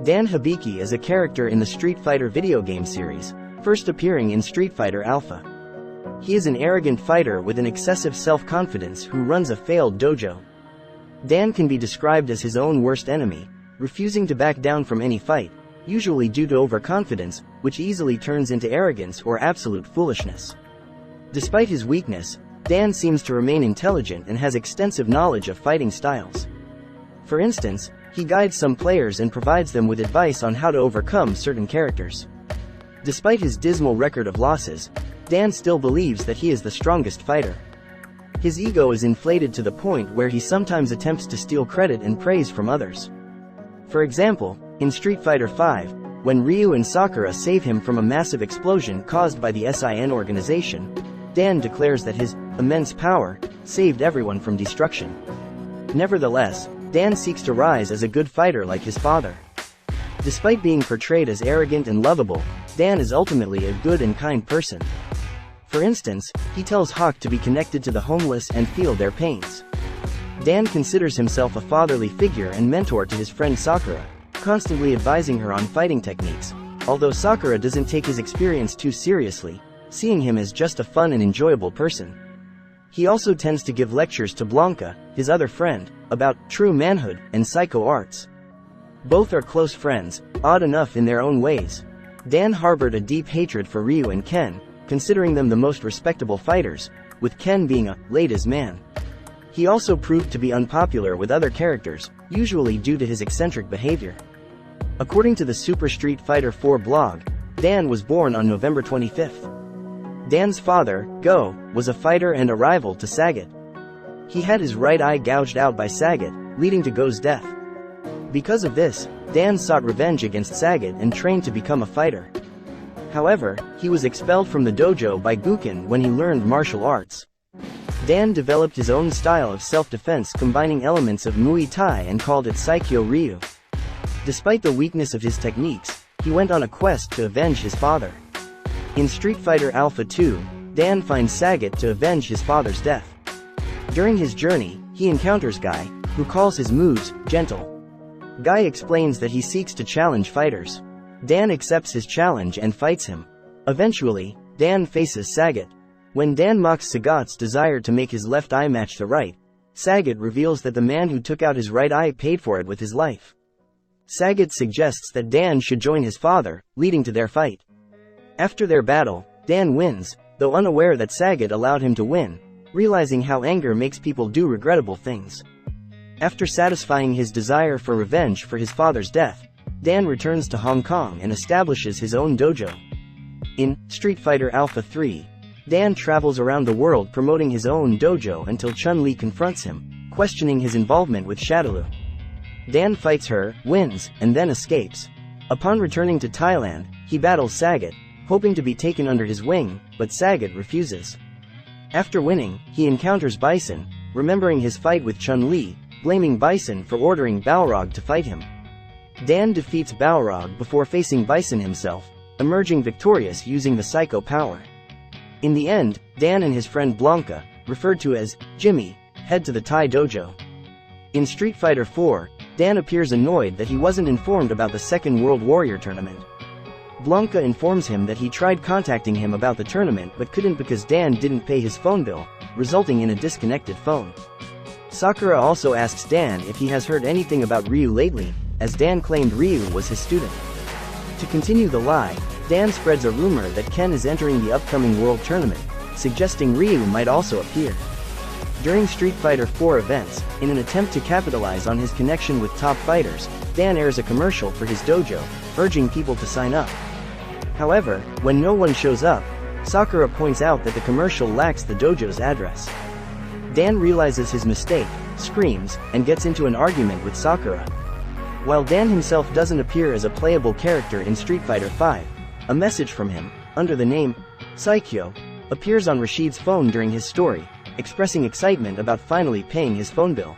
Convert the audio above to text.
Dan Hibiki is a character in the Street Fighter video game series, first appearing in Street Fighter Alpha. He is an arrogant fighter with an excessive self-confidence who runs a failed dojo. Dan can be described as his own worst enemy, refusing to back down from any fight, usually due to overconfidence, which easily turns into arrogance or absolute foolishness. Despite his weakness, Dan seems to remain intelligent and has extensive knowledge of fighting styles. For instance, he guides some players and provides them with advice on how to overcome certain characters. Despite his dismal record of losses, Dan still believes that he is the strongest fighter. His ego is inflated to the point where he sometimes attempts to steal credit and praise from others. For example, in Street Fighter V, when Ryu and Sakura save him from a massive explosion caused by the SIN organization, Dan declares that his immense power saved everyone from destruction. Nevertheless, Dan seeks to rise as a good fighter like his father. Despite being portrayed as arrogant and lovable, Dan is ultimately a good and kind person. For instance, he tells Hawk to be connected to the homeless and feel their pains. Dan considers himself a fatherly figure and mentor to his friend Sakura, constantly advising her on fighting techniques, although Sakura doesn't take his experience too seriously, seeing him as just a fun and enjoyable person. He also tends to give lectures to Blanca, his other friend, about true manhood and psycho arts. Both are close friends, odd enough in their own ways. Dan harbored a deep hatred for Ryu and Ken, considering them the most respectable fighters, with Ken being a ladies' man. He also proved to be unpopular with other characters, usually due to his eccentric behavior. According to the Super Street Fighter 4 blog, Dan was born on November 25th. Dan's father, Go, was a fighter and a rival to Sagat. He had his right eye gouged out by Sagat, leading to Go's death. Because of this, Dan sought revenge against Sagat and trained to become a fighter. However, he was expelled from the dojo by Guken when he learned martial arts. Dan developed his own style of self-defense combining elements of Muay Thai and called it Saikyo Ryu. Despite the weakness of his techniques, he went on a quest to avenge his father. In Street Fighter Alpha 2, Dan finds Sagat to avenge his father's death. During his journey, he encounters Guy, who calls his moves gentle. Guy explains that he seeks to challenge fighters. Dan accepts his challenge and fights him. Eventually, Dan faces Sagat. When Dan mocks Sagat's desire to make his left eye match the right, Sagat reveals that the man who took out his right eye paid for it with his life. Sagat suggests that Dan should join his father, leading to their fight. After their battle, Dan wins, though unaware that Sagat allowed him to win, realizing how anger makes people do regrettable things. After satisfying his desire for revenge for his father's death, Dan returns to Hong Kong and establishes his own dojo. In Street Fighter Alpha 3, Dan travels around the world promoting his own dojo until Chun-Li confronts him, questioning his involvement with Shadaloo. Dan fights her, wins, and then escapes. Upon returning to Thailand, he battles Sagat, hoping to be taken under his wing, but Sagat refuses. After winning, he encounters Bison, remembering his fight with Chun-Li, blaming Bison for ordering Balrog to fight him. Dan defeats Balrog before facing Bison himself, emerging victorious using the Psycho power. In the end, Dan and his friend Blanca, referred to as Jimmy, head to the Thai dojo. In Street Fighter 4, Dan appears annoyed that he wasn't informed about the Second World Warrior tournament. Blanca informs him that he tried contacting him about the tournament but couldn't because Dan didn't pay his phone bill, resulting in a disconnected phone. Sakura also asks Dan if he has heard anything about Ryu lately, as Dan claimed Ryu was his student. To continue the lie, Dan spreads a rumor that Ken is entering the upcoming World Tournament, suggesting Ryu might also appear. During Street Fighter 4 events, in an attempt to capitalize on his connection with top fighters, Dan airs a commercial for his dojo, urging people to sign up. However, when no one shows up, Sakura points out that the commercial lacks the dojo's address. Dan realizes his mistake, screams, and gets into an argument with Sakura. While Dan himself doesn't appear as a playable character in Street Fighter V, a message from him, under the name Saikyo, appears on Rashid's phone during his story, expressing excitement about finally paying his phone bill.